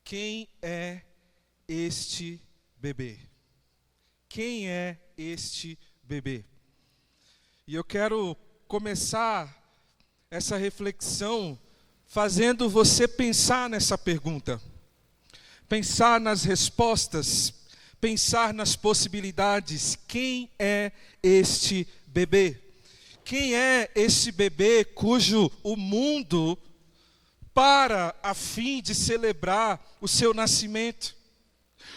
Quem é este bebê? Quem é este bebê? E eu quero começar essa reflexão fazendo você pensar nessa pergunta. Pensar nas respostas, pensar nas possibilidades. Quem é este bebê? Quem é esse bebê cujo o mundo para a fim de celebrar o seu nascimento?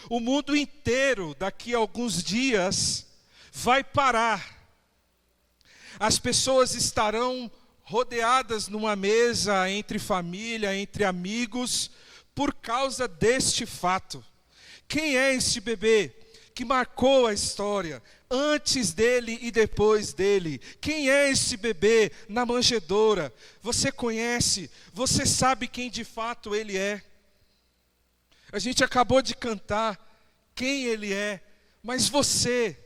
O mundo inteiro, daqui a alguns dias, vai parar. As pessoas estarão rodeadas numa mesa entre família, entre amigos, por causa deste fato. Quem é este bebê que marcou a história, antes dele e depois dele? Quem é esse bebê na manjedoura? Você conhece, você sabe quem de fato ele é. A gente acabou de cantar quem ele é, mas você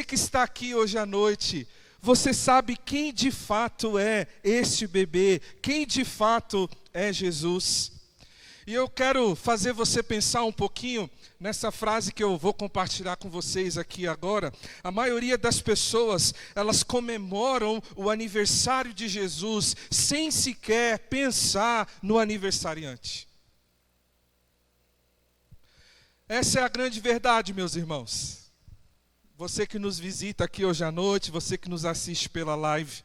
que está aqui hoje à noite, você sabe quem de fato é este bebê, quem de fato é Jesus. E eu quero fazer você pensar um pouquinho nessa frase que eu vou compartilhar com vocês aqui agora. A maioria das pessoas, elas comemoram o aniversário de Jesus sem sequer pensar no aniversariante. Essa é a grande verdade, meus irmãos. Você que nos visita aqui hoje à noite, você que nos assiste pela live.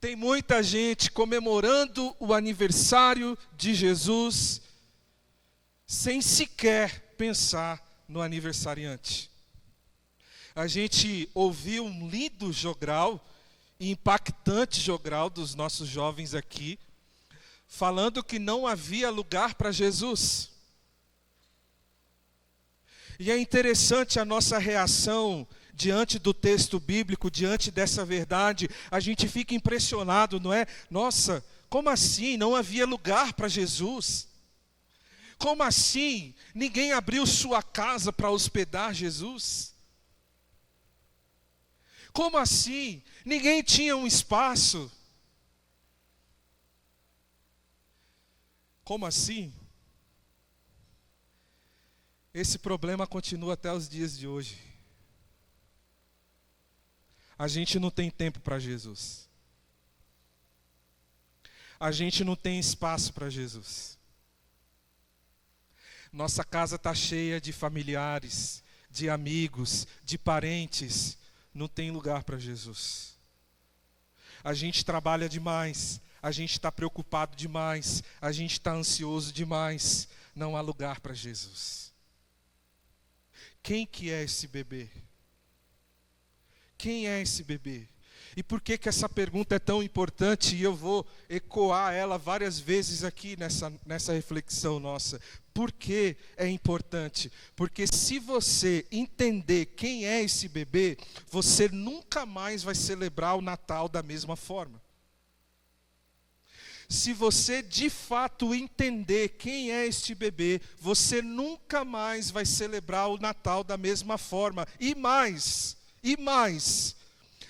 Tem muita gente comemorando o aniversário de Jesus sem sequer pensar no aniversariante. A gente ouviu um lindo jogral, impactante jogral dos nossos jovens aqui, falando que não havia lugar para Jesus. E é interessante a nossa reação diante do texto bíblico, diante dessa verdade. A gente fica impressionado, não é? Nossa, como assim? Não havia lugar para Jesus? Como assim? Ninguém abriu sua casa para hospedar Jesus? Como assim? Ninguém tinha um espaço? Como assim? Esse problema continua até os dias de hoje. A gente não tem tempo para Jesus. A gente não tem espaço para Jesus. Nossa casa está cheia de familiares, de amigos, de parentes. Não tem lugar para Jesus. A gente trabalha demais. A gente está preocupado demais. A gente está ansioso demais. Não há lugar para Jesus. Quem que é esse bebê? Quem é esse bebê? E por que essa pergunta é tão importante? E eu vou ecoar ela várias vezes aqui nessa reflexão nossa. Por que é importante? Porque se você entender quem é esse bebê, você nunca mais vai celebrar o Natal da mesma forma. Se você de fato entender quem é este bebê, você nunca mais vai celebrar o Natal da mesma forma. E mais,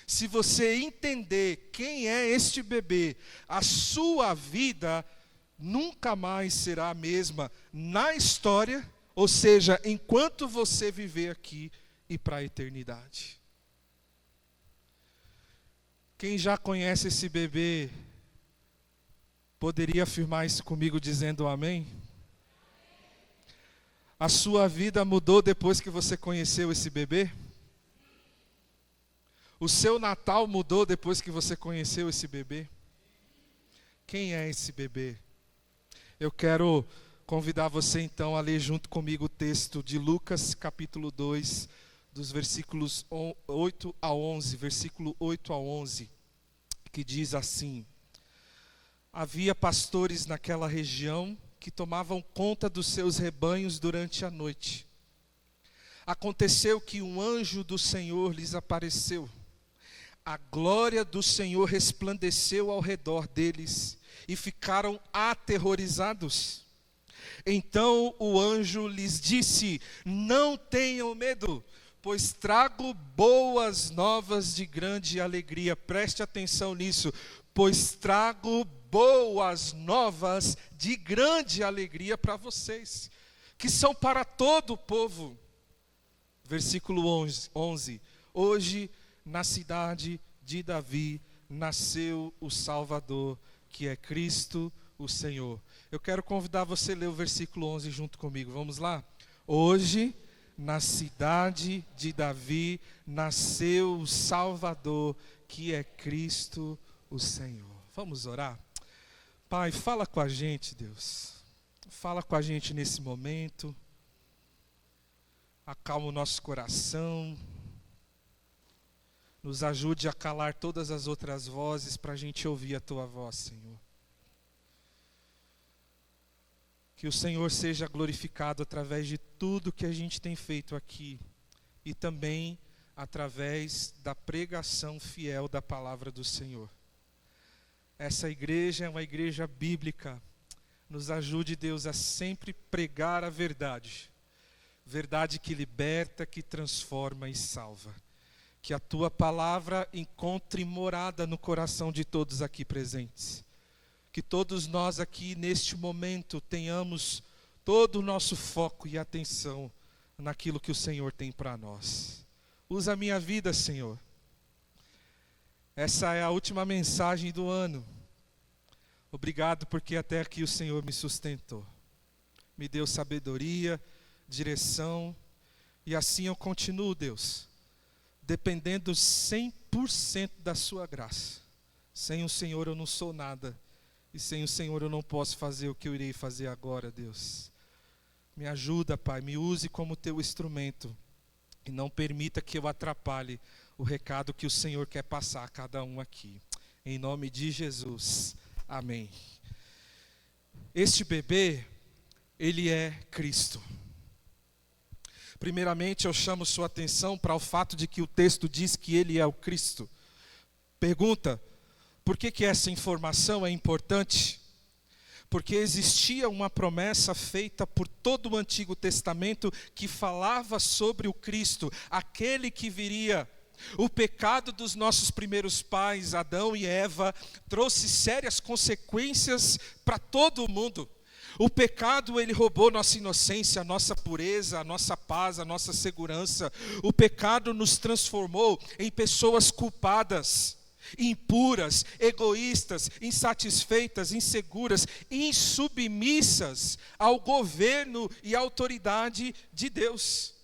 se você entender quem é este bebê, a sua vida nunca mais será a mesma na história, ou seja, enquanto você viver aqui e para a eternidade. Quem já conhece esse bebê, poderia afirmar isso comigo dizendo amém? A sua vida mudou depois que você conheceu esse bebê? O seu Natal mudou depois que você conheceu esse bebê? Quem é esse bebê? Eu quero convidar você então a ler junto comigo o texto de Lucas capítulo 2, dos versículos 8 a 11, versículo 8 a 11, que diz assim: Havia pastores naquela região que tomavam conta dos seus rebanhos durante a noite. Aconteceu que um anjo do Senhor lhes apareceu. A glória do Senhor resplandeceu ao redor deles e ficaram aterrorizados. Então o anjo lhes disse: Não tenham medo, pois trago boas novas de grande alegria. Preste atenção nisso. Pois trago boas novas de grande alegria para vocês, que são para todo o povo. Versículo 11. Hoje, na cidade de Davi, nasceu o Salvador, que é Cristo o Senhor. Eu quero convidar você a ler o versículo 11 junto comigo. Vamos lá? Hoje, na cidade de Davi, nasceu o Salvador, que é Cristo o Senhor. Vamos orar? Pai, fala com a gente, Deus. Fala com a gente nesse momento. Acalma o nosso coração. Nos ajude a calar todas as outras vozes para a gente ouvir a Tua voz, Senhor. Que o Senhor seja glorificado através de tudo que a gente tem feito aqui. E também através da pregação fiel da palavra do Senhor. Essa igreja é uma igreja bíblica. Nos ajude, Deus, a sempre pregar a verdade. Verdade que liberta, que transforma e salva. Que a Tua palavra encontre morada no coração de todos aqui presentes. Que todos nós aqui neste momento tenhamos todo o nosso foco e atenção naquilo que o Senhor tem para nós. Usa a minha vida, Senhor. Essa é a última mensagem do ano. Obrigado porque até aqui o Senhor me sustentou. Me deu sabedoria, direção. E assim eu continuo, Deus, dependendo 100% da Sua graça. Sem o Senhor eu não sou nada. E sem o Senhor eu não posso fazer o que eu irei fazer agora, Deus. Me ajuda, Pai, me use como Teu instrumento. E não permita que eu atrapalhe o recado que o Senhor quer passar a cada um aqui. Em nome de Jesus. Amém. Este bebê, ele é Cristo. Primeiramente, eu chamo sua atenção para o fato de que o texto diz que ele é o Cristo. Pergunta, por que essa informação é importante? Porque existia uma promessa feita por todo o Antigo Testamento que falava sobre o Cristo, aquele que viria. O pecado dos nossos primeiros pais, Adão e Eva, trouxe sérias consequências para todo o mundo. O pecado, ele roubou nossa inocência, a nossa pureza, a nossa paz, a nossa segurança. O pecado nos transformou em pessoas culpadas, impuras, egoístas, insatisfeitas, inseguras, insubmissas ao governo e à autoridade de Deus.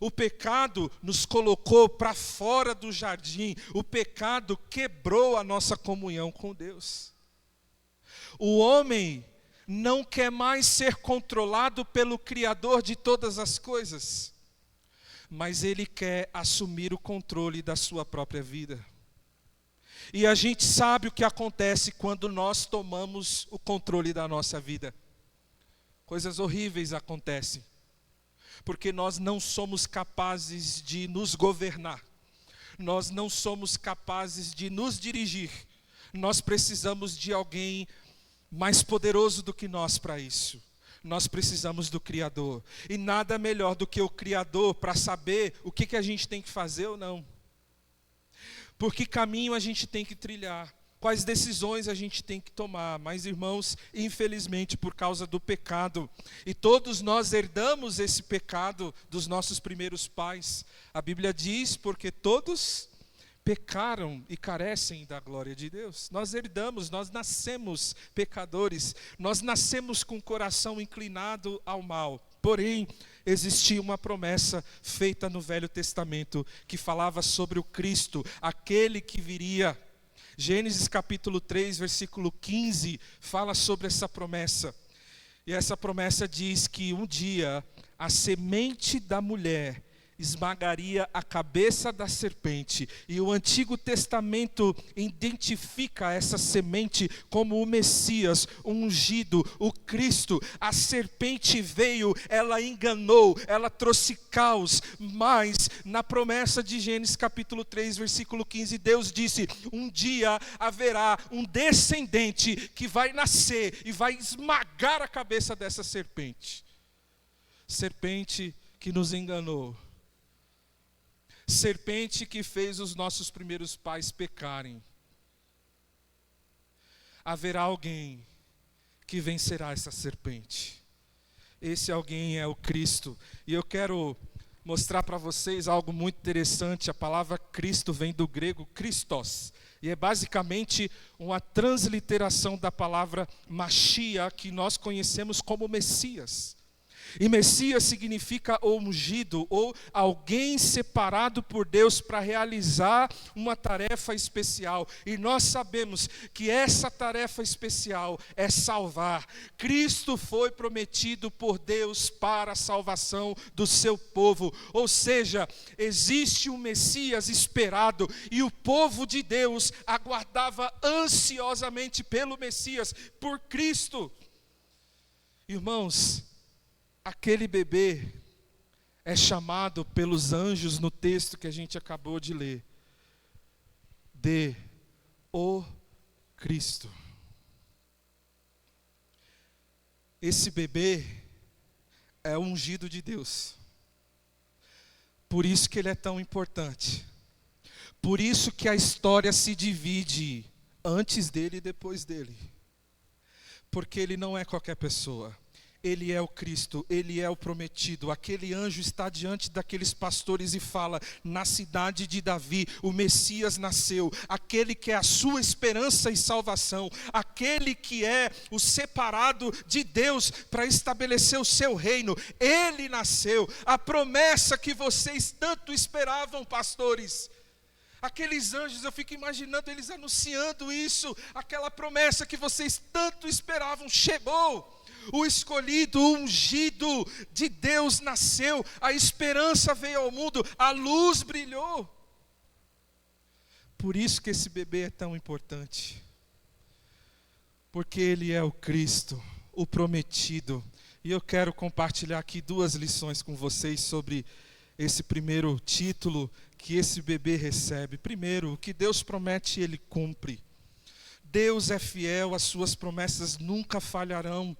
O pecado nos colocou para fora do jardim. O pecado quebrou a nossa comunhão com Deus. O homem não quer mais ser controlado pelo Criador de todas as coisas, mas ele quer assumir o controle da sua própria vida. E a gente sabe o que acontece quando nós tomamos o controle da nossa vida. Coisas horríveis acontecem. Porque nós não somos capazes de nos governar. Nós não somos capazes de nos dirigir. Nós precisamos de alguém mais poderoso do que nós para isso. Nós precisamos do Criador. E nada melhor do que o Criador para saber o que a gente tem que fazer ou não. Por que caminho a gente tem que trilhar? Quais decisões a gente tem que tomar? Mas, irmãos, infelizmente, por causa do pecado, e todos nós herdamos esse pecado dos nossos primeiros pais. A Bíblia diz, porque todos pecaram e carecem da glória de Deus. Nós herdamos, nós nascemos pecadores, nós nascemos com o coração inclinado ao mal. Porém, existia uma promessa feita no Velho Testamento que falava sobre o Cristo, aquele que viria. Gênesis capítulo 3, versículo 15, fala sobre essa promessa. E essa promessa diz que um dia a semente da mulher esmagaria a cabeça da serpente. E o Antigo Testamento identifica essa semente como o Messias, o ungido, o Cristo. A serpente veio, ela enganou, ela trouxe caos, mas na promessa de Gênesis capítulo 3, versículo 15, Deus disse, um dia haverá um descendente que vai nascer e vai esmagar a cabeça dessa serpente. Serpente que nos enganou. Serpente que fez os nossos primeiros pais pecarem. haverá alguém que vencerá essa serpente. Esse alguém é o Cristo. E eu quero mostrar para vocês algo muito interessante. A palavra Cristo vem do grego Christos. E é basicamente uma transliteração da palavra Mashiach, que nós conhecemos como Messias. E Messias significa ungido, ou alguém separado por Deus para realizar uma tarefa especial. E nós sabemos que essa tarefa especial é salvar. Cristo foi prometido por Deus para a salvação do seu povo. Ou seja, existe um Messias esperado, e o povo de Deus aguardava ansiosamente pelo Messias, por Cristo. Irmãos, aquele bebê é chamado pelos anjos no texto que a gente acabou de ler de o Cristo. Esse bebê é o ungido de Deus. Por isso que ele é tão importante. Por isso que a história se divide antes dele e depois dele. Porque ele não é qualquer pessoa. Ele é o Cristo, ele é o prometido. Aquele anjo está diante daqueles pastores e fala: na cidade de Davi, o Messias nasceu, aquele que é a sua esperança e salvação, aquele que é o separado de Deus para estabelecer o seu reino. Ele nasceu, a promessa que vocês tanto esperavam, pastores. Aqueles anjos, eu fico imaginando eles anunciando isso, aquela promessa que vocês tanto esperavam, chegou. O escolhido, o ungido de Deus nasceu, a esperança veio ao mundo, a luz brilhou. Por isso que esse bebê é tão importante. Porque ele é o Cristo, o prometido. E eu quero compartilhar aqui 2 lições com vocês sobre esse primeiro título que esse bebê recebe. Primeiro, o que Deus promete, Ele cumpre. Deus é fiel, as suas promessas nunca falharão.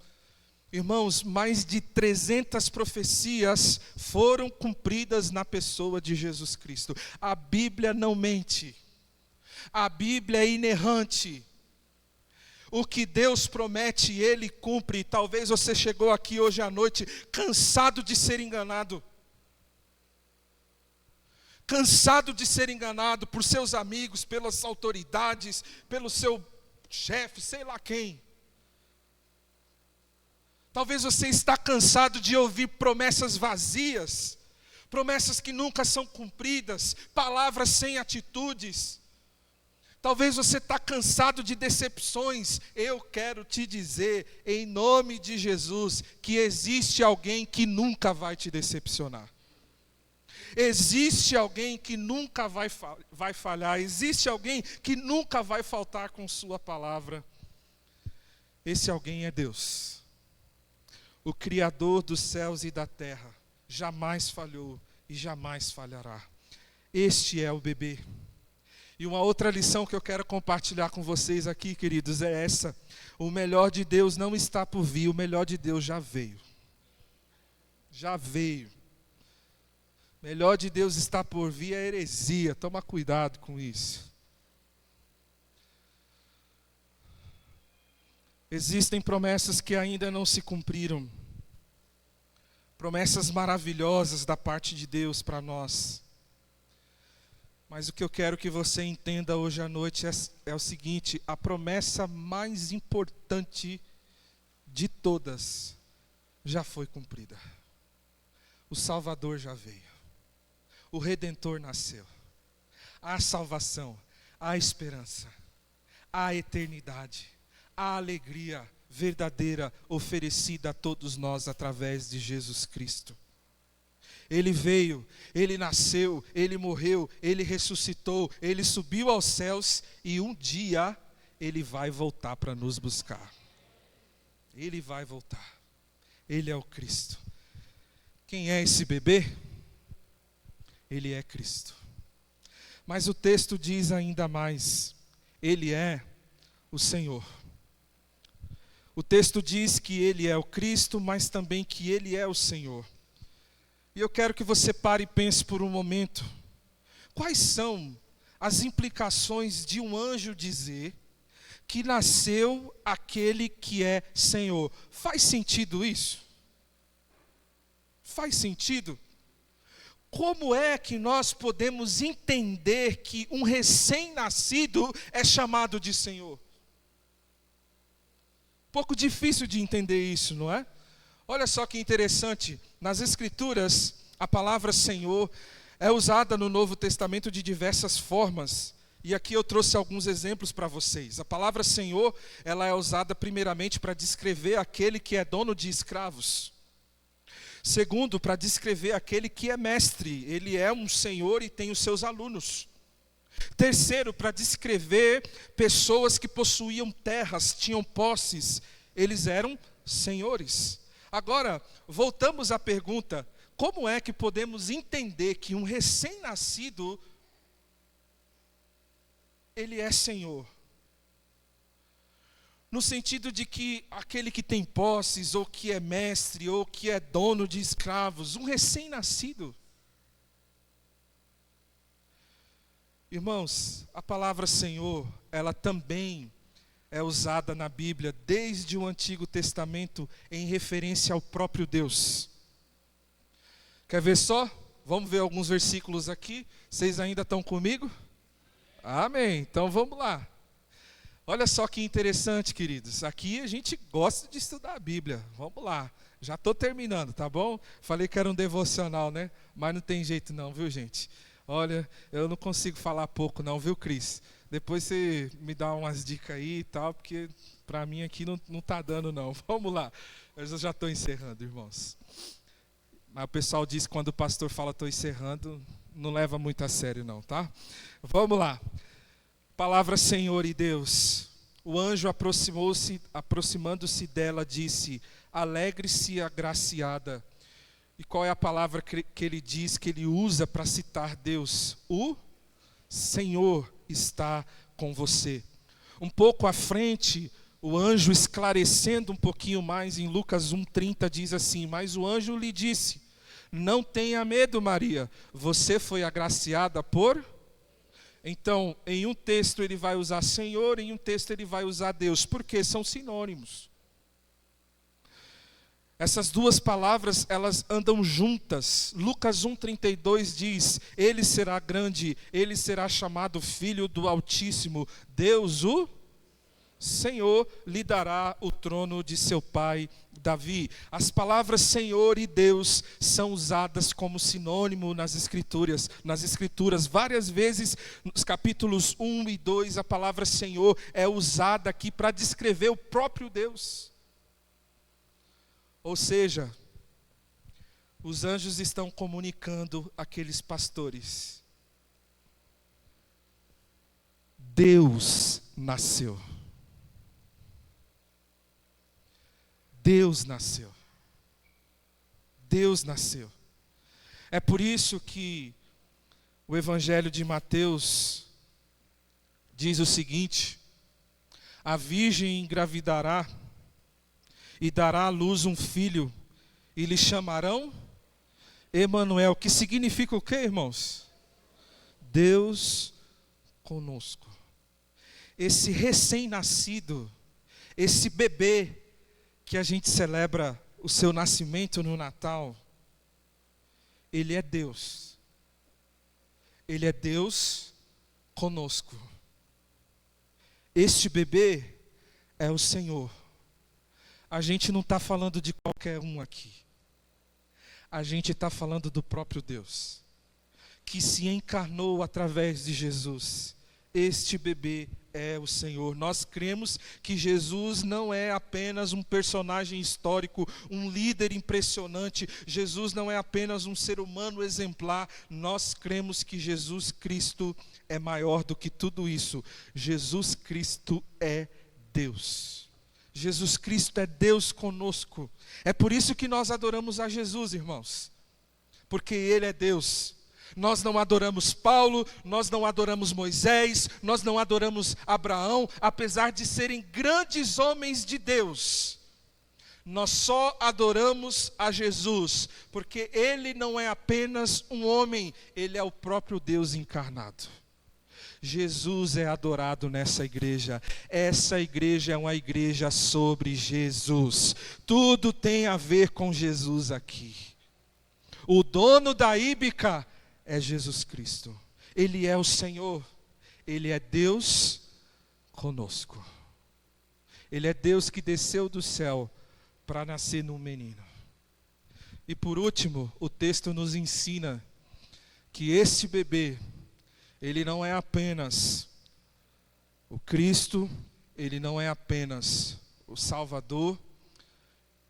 Irmãos, mais de 300 profecias foram cumpridas na pessoa de Jesus Cristo. A Bíblia não mente. A Bíblia é inerrante. O que Deus promete, Ele cumpre. Talvez você chegou aqui hoje à noite cansado de ser enganado. Cansado de ser enganado por seus amigos, pelas autoridades, pelo seu chefe, sei lá quem. Talvez você está cansado de ouvir promessas vazias, promessas que nunca são cumpridas, palavras sem atitudes. Talvez você está cansado de decepções. Eu quero te dizer, em nome de Jesus, que existe alguém que nunca vai te decepcionar. Existe alguém que nunca vai falhar. Existe alguém que nunca vai faltar com sua palavra. Esse alguém é Deus. O Criador dos céus e da terra jamais falhou e jamais falhará. Este é o bebê. E uma outra lição que eu quero compartilhar com vocês aqui, queridos, é essa. O melhor de Deus não está por vir, o melhor de Deus já veio. Já veio. O melhor de Deus está por vir é heresia, toma cuidado com isso. Existem promessas que ainda não se cumpriram. Promessas maravilhosas da parte de Deus para nós. Mas o que eu quero que você entenda hoje à noite é o seguinte: a promessa mais importante de todas já foi cumprida. O Salvador já veio. O Redentor nasceu. Há salvação, há esperança, há eternidade. A alegria verdadeira oferecida a todos nós através de Jesus Cristo. Ele veio, Ele nasceu, Ele morreu, Ele ressuscitou, Ele subiu aos céus e um dia Ele vai voltar para nos buscar. Ele vai voltar. Ele é o Cristo. Quem é esse bebê? Ele é Cristo. Mas o texto diz ainda mais: Ele é o Senhor. O texto diz que Ele é o Cristo, mas também que Ele é o Senhor. E eu quero que você pare e pense por um momento. Quais são as implicações de um anjo dizer que nasceu aquele que é Senhor. Faz sentido isso? Faz sentido? Como é que nós podemos entender que um recém-nascido é chamado de Senhor? Pouco difícil de entender isso, não é? Olha só que interessante, nas Escrituras, a palavra Senhor é usada no Novo Testamento de diversas formas. E aqui eu trouxe alguns exemplos para vocês. A palavra Senhor, ela é usada primeiramente para descrever aquele que é dono de escravos. Segundo, para descrever aquele que é mestre. Ele é um senhor e tem os seus alunos. Terceiro, para descrever pessoas que possuíam terras, tinham posses. Eles eram senhores. Agora, voltamos à pergunta: como é que podemos entender que um recém-nascido, ele é senhor? No sentido de que aquele que tem posses, ou que é mestre, ou que é dono de escravos, um recém-nascido. Irmãos, a palavra Senhor, ela também é usada na Bíblia, desde o Antigo Testamento, em referência ao próprio Deus. Quer ver só? Vamos ver alguns versículos aqui. Vocês ainda estão comigo? Amém. Então vamos lá. Olha só que interessante, queridos. Aqui a gente gosta de estudar a Bíblia. Vamos lá. Já estou terminando, tá bom? Falei que era um devocional, né? Mas não tem jeito não, viu, gente? Olha, eu não consigo falar pouco não, viu, Cris? Depois você me dá umas dicas aí e tal, porque para mim aqui não está dando não. Vamos lá. Eu já estou encerrando, irmãos. Mas o pessoal diz que quando o pastor fala estou encerrando, não leva muito a sério não, tá? Vamos lá. Palavra Senhor e Deus. O anjo aproximando-se dela, disse: alegre-se, agraciada. E qual é a palavra que ele diz, que ele usa para citar Deus? O Senhor está com você. Um pouco à frente, o anjo esclarecendo um pouquinho mais, em Lucas 1,30 diz assim: mas o anjo lhe disse: não tenha medo, Maria, você foi agraciada por... Então, em um texto ele vai usar Senhor, em um texto ele vai usar Deus, porque são sinônimos. Essas duas palavras, elas andam juntas. Lucas 1,32 diz: ele será grande, ele será chamado Filho do Altíssimo. Deus, o Senhor, lhe dará o trono de seu pai Davi. As palavras Senhor e Deus são usadas como sinônimo nas Escrituras. Várias vezes, nos capítulos 1 e 2, a palavra Senhor é usada aqui para descrever o próprio Deus. Ou seja, os anjos estão comunicando àqueles pastores: Deus nasceu. Deus nasceu. Deus nasceu. É por isso que o Evangelho de Mateus diz o seguinte: a virgem engravidará e dará à luz um filho, e lhe chamarão Emanuel, que significa o quê, irmãos? Deus conosco. Esse recém-nascido, esse bebê que a gente celebra o seu nascimento no Natal, ele é Deus. Ele é Deus conosco. Este bebê é o Senhor. A gente não está falando de qualquer um aqui. A gente está falando do próprio Deus, que se encarnou através de Jesus. Este bebê é o Senhor. Nós cremos que Jesus não é apenas um personagem histórico, um líder impressionante. Jesus não é apenas um ser humano exemplar. Nós cremos que Jesus Cristo é maior do que tudo isso. Jesus Cristo é Deus. Jesus Cristo é Deus conosco. É por isso que nós adoramos a Jesus, irmãos. Porque Ele é Deus. Nós não adoramos Paulo, nós não adoramos Moisés, nós não adoramos Abraão, apesar de serem grandes homens de Deus. Nós só adoramos a Jesus, porque Ele não é apenas um homem, Ele é o próprio Deus encarnado. Jesus é adorado nessa igreja. Essa igreja é uma igreja sobre Jesus. Tudo tem a ver com Jesus aqui. O dono da Íbica é Jesus Cristo. Ele é o Senhor. Ele é Deus conosco. Ele é Deus que desceu do céu para nascer num menino. E por último, o texto nos ensina que este bebê, ele não é apenas o Cristo, ele não é apenas o Salvador,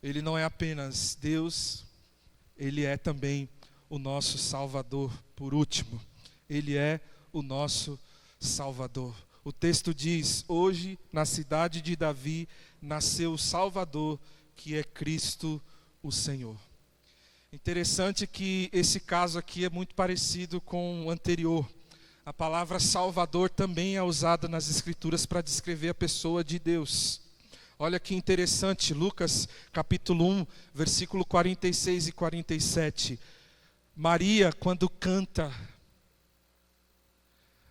ele não é apenas Deus, ele é também o nosso Salvador. Por último, ele é o nosso Salvador. O texto diz: hoje na cidade de Davi nasceu o Salvador, que é Cristo o Senhor. Interessante que esse caso aqui é muito parecido com o anterior. A palavra Salvador também é usada nas Escrituras para descrever a pessoa de Deus. Olha que interessante, Lucas capítulo 1, versículo 46 e 47. Maria, quando canta,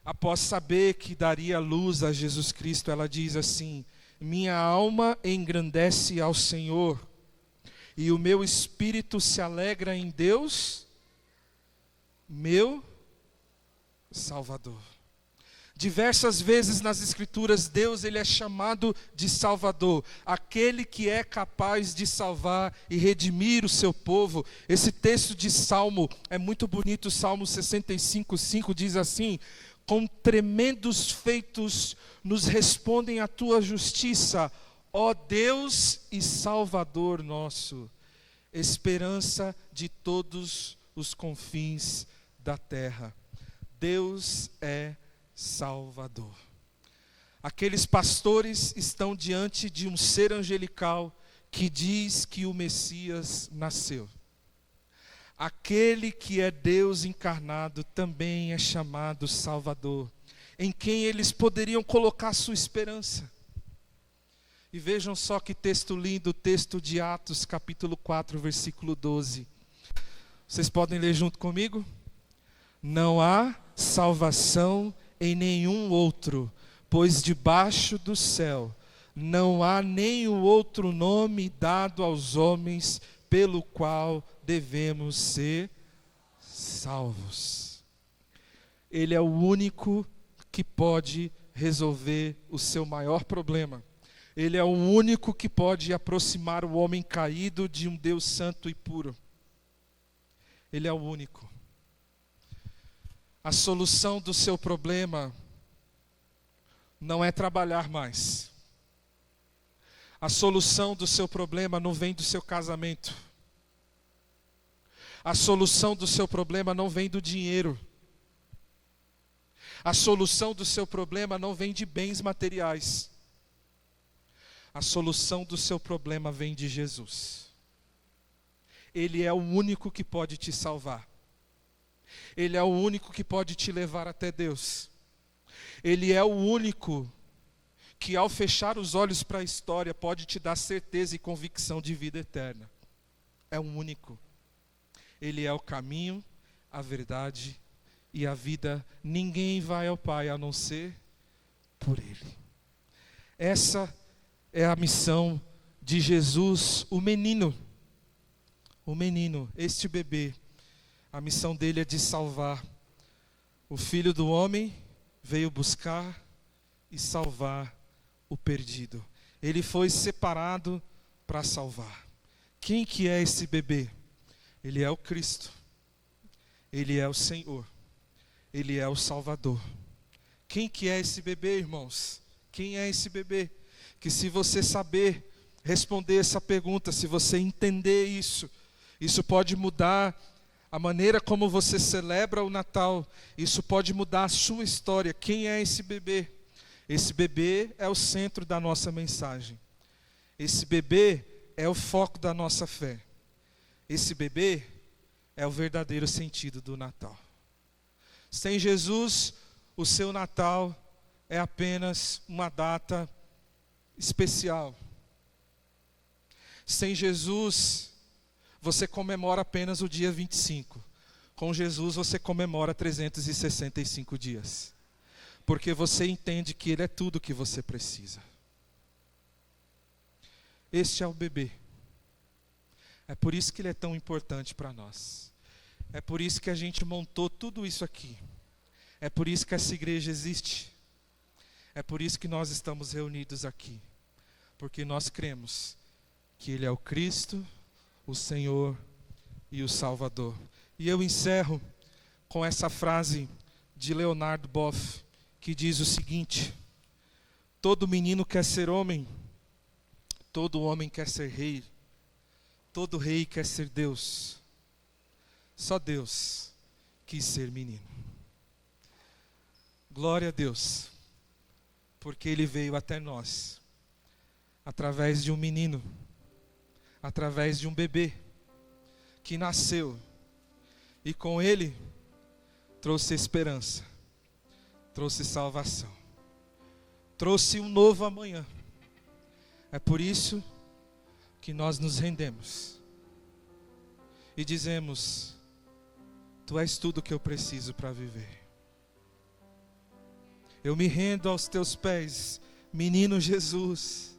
após saber que daria luz a Jesus Cristo, ela diz assim: minha alma engrandece ao Senhor, e o meu espírito se alegra em Deus, meu Salvador. Diversas vezes nas Escrituras, Deus ele é chamado de Salvador, aquele que é capaz de salvar e redimir o seu povo. Esse texto de Salmo é muito bonito. O Salmo 65:5 diz assim: com tremendos feitos nos respondem a tua justiça, ó Deus e Salvador nosso, esperança de todos os confins da terra. Deus é Salvador. Aqueles pastores estão diante de um ser angelical que diz que o Messias nasceu. Aquele que é Deus encarnado também é chamado Salvador, em quem eles poderiam colocar sua esperança. E vejam só que texto lindo, o texto de Atos, capítulo 4, versículo 12. Vocês podem ler junto comigo? Não há salvação em nenhum outro, pois debaixo do céu não há nenhum outro nome dado aos homens pelo qual devemos ser salvos. Ele é o único que pode resolver o seu maior problema. Ele é o único que pode aproximar o homem caído de um Deus santo e puro. Ele é o único. A solução do seu problema não é trabalhar mais. A solução do seu problema não vem do seu casamento. A solução do seu problema não vem do dinheiro. A solução do seu problema não vem de bens materiais. A solução do seu problema vem de Jesus. Ele é o único que pode te salvar. Ele é o único que pode te levar até Deus. Ele é o único que, ao fechar os olhos para a história, pode te dar certeza e convicção de vida eterna. É o único. Ele é o caminho, a verdade e a vida. Ninguém vai ao Pai a não ser por Ele. Essa é a missão de Jesus, o menino. O menino, este bebê. A missão dele é de salvar. O Filho do Homem veio buscar e salvar o perdido. Ele foi separado para salvar. Quem que é esse bebê? Ele é o Cristo. Ele é o Senhor. Ele é o Salvador. Quem que é esse bebê, irmãos? Quem é esse bebê? Que se você saber responder essa pergunta, se você entender isso, isso pode mudar a maneira como você celebra o Natal. Isso pode mudar a sua história. Quem é esse bebê? Esse bebê é o centro da nossa mensagem. Esse bebê é o foco da nossa fé. Esse bebê é o verdadeiro sentido do Natal. Sem Jesus, o seu Natal é apenas uma data especial. Sem Jesus, você comemora apenas o dia 25. Com Jesus, você comemora 365 dias. porque você entende que Ele é tudo o que você precisa. Este é o bebê. É por isso que Ele é tão importante para nós. É por isso que a gente montou tudo isso aqui. É por isso que essa igreja existe. É por isso que nós estamos reunidos aqui. Porque nós cremos que Ele é o Cristo, o Senhor e o Salvador. E eu encerro com essa frase de Leonardo Boff, que diz o seguinte: todo menino quer ser homem, todo homem quer ser rei, todo rei quer ser Deus, só Deus quis ser menino. Glória a Deus, porque Ele veio até nós, através de um menino, através de um bebê, que nasceu, e com Ele trouxe esperança, trouxe salvação, trouxe um novo amanhã. É por isso que nós nos rendemos e dizemos: Tu és tudo que eu preciso para viver. Eu me rendo aos Teus pés, menino Jesus,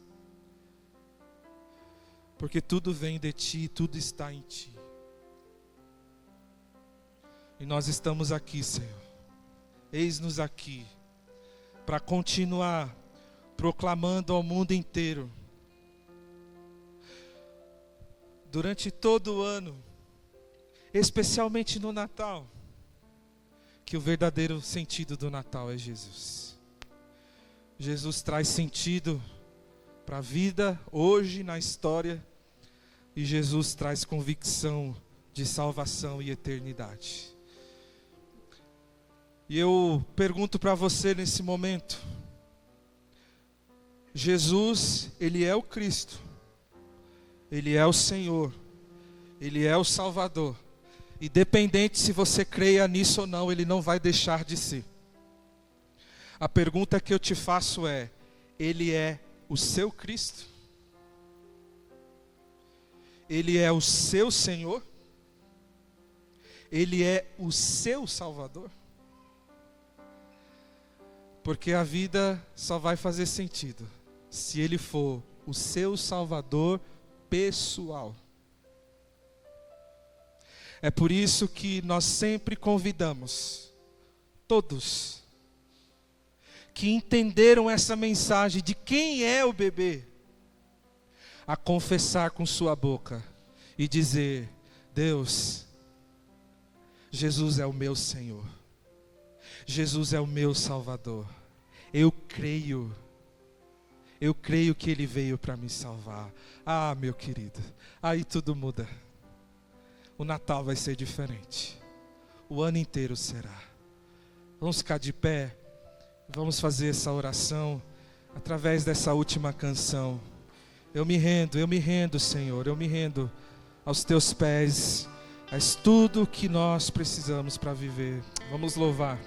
porque tudo vem de Ti, tudo está em Ti. E nós estamos aqui, Senhor. Eis-nos aqui para continuar proclamando ao mundo inteiro, durante todo o ano, especialmente no Natal, que o verdadeiro sentido do Natal é Jesus. Jesus traz sentido para a vida, hoje, na história, e Jesus traz convicção de salvação e eternidade. E eu pergunto para você nesse momento: Jesus, Ele é o Cristo, Ele é o Senhor, Ele é o Salvador. Independente se você creia nisso ou não, Ele não vai deixar de ser. A pergunta que eu te faço é: Ele é o seu Cristo? Ele é o seu Senhor? Ele é o seu Salvador? Porque a vida só vai fazer sentido se Ele for o seu Salvador pessoal. É por isso que nós sempre convidamos todos que entenderam essa mensagem de quem é o bebê, a confessar com sua boca e dizer: Deus, Jesus é o meu Senhor, Jesus é o meu Salvador. Eu creio que Ele veio para me salvar. Ah, meu querido, aí tudo muda. O Natal vai ser diferente. O ano inteiro será. Vamos ficar de pé. Vamos fazer essa oração através dessa última canção. Eu me rendo, Senhor. Eu me rendo aos Teus pés. És tudo o que nós precisamos para viver. Vamos louvar.